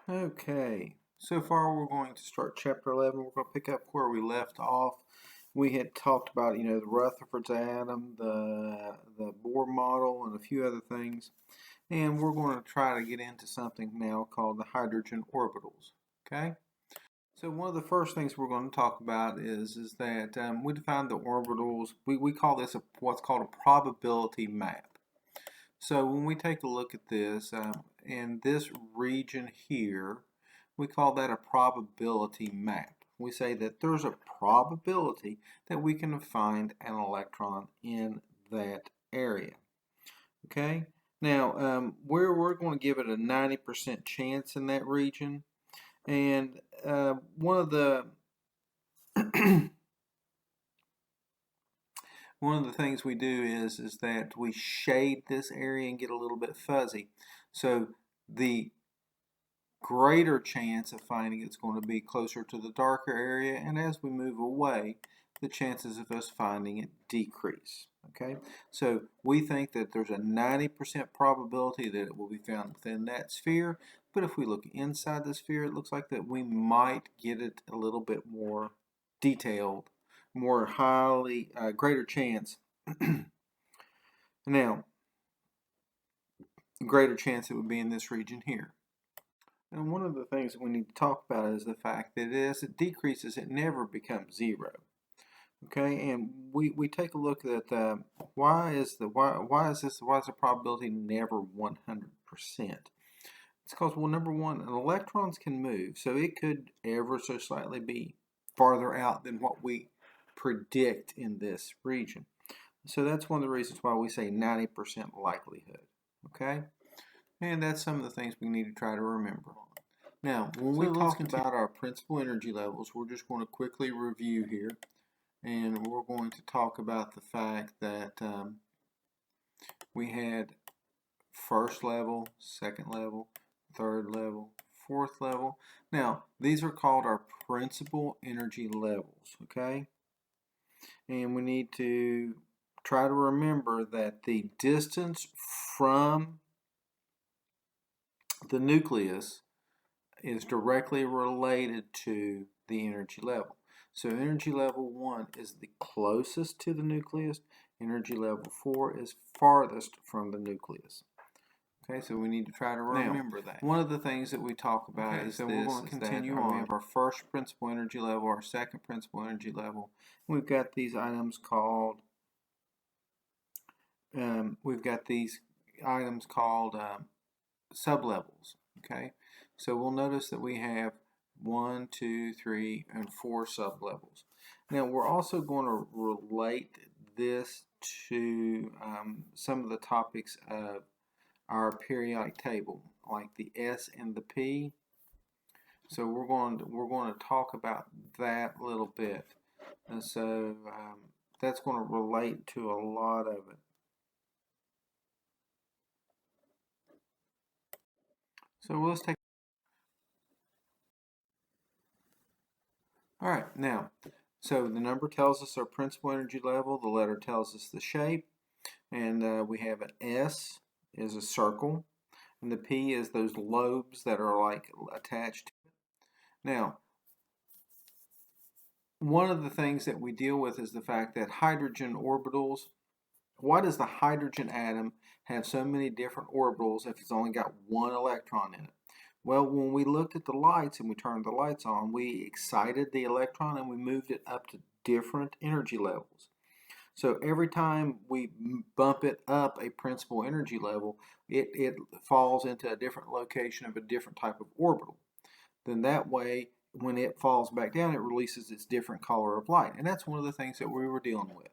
Okay, so far we're going to start chapter 11. We're going to pick up where we left off. We had talked about, the Rutherford's atom, the Bohr model, and a few other things. And we're going to try to get into something now called the hydrogen orbitals. Okay? So one of the first things we're going to talk about is that we define the orbitals. We call this what's called a probability map. So when we take a look at this, in this region here, we call that a probability map. We say that there's a probability that we can find an electron in that area. Okay? Now, we're going to give it a 90% chance in that region. And one of the one of the things we do is that we shade this area and get a little bit fuzzy. So the greater chance of finding it's going to be closer to the darker area, and as we move away, the chances of us finding it decrease. Okay, so we think that there's a 90% probability that it will be found within that sphere, but if we look inside the sphere, it looks like that we might get it a little bit more detailed, more highly, greater chance. Now, greater chance it would be in this region here. And one of the things that we need to talk about is the fact that as it decreases, it never becomes zero. Okay, and we take a look at why is the probability never 100%? It's because, well, number one, electrons can move, so it could ever so slightly be farther out than what we predict in this region. So that's one of the reasons why we say 90% likelihood. Okay, and that's some of the things we need to try to remember. Now, when we talk about our principal energy levels, we're just going to quickly review here. And we're going to talk about the fact that we had first level, second level, third level, fourth level. Now, these are called our principal energy levels, okay? And we need to try to remember that the distance from the nucleus is directly related to the energy level. So energy level 1 is the closest to the nucleus. Energy level 4 is farthest from the nucleus. Okay, so we need to try to remember that. One of the things that we talk about is so we're going to continue on. We have our first principal energy level, our second principal energy level. We've got these items called sublevels. Okay, so we'll notice that we have 1, 2, 3, and 4 sublevels. Now we're also going to relate this to some of the topics of our periodic table, like the S and the P. So we're going to talk about that a little bit, and so that's going to relate to a lot of it. So let's take. All right, now, so the number tells us our principal energy level, the letter tells us the shape, and we have an S is a circle, and the P is those lobes that are like attached to it. Now, one of the things that we deal with is the fact that hydrogen orbitals, why does the hydrogen atom have so many different orbitals if it's only got one electron in it? Well, when we looked at the lights and we turned the lights on, we excited the electron and we moved it up to different energy levels. So every time we bump it up a principal energy level, it falls into a different location of a different type of orbital. Then that way, when it falls back down, it releases its different color of light. And that's one of the things that we were dealing with.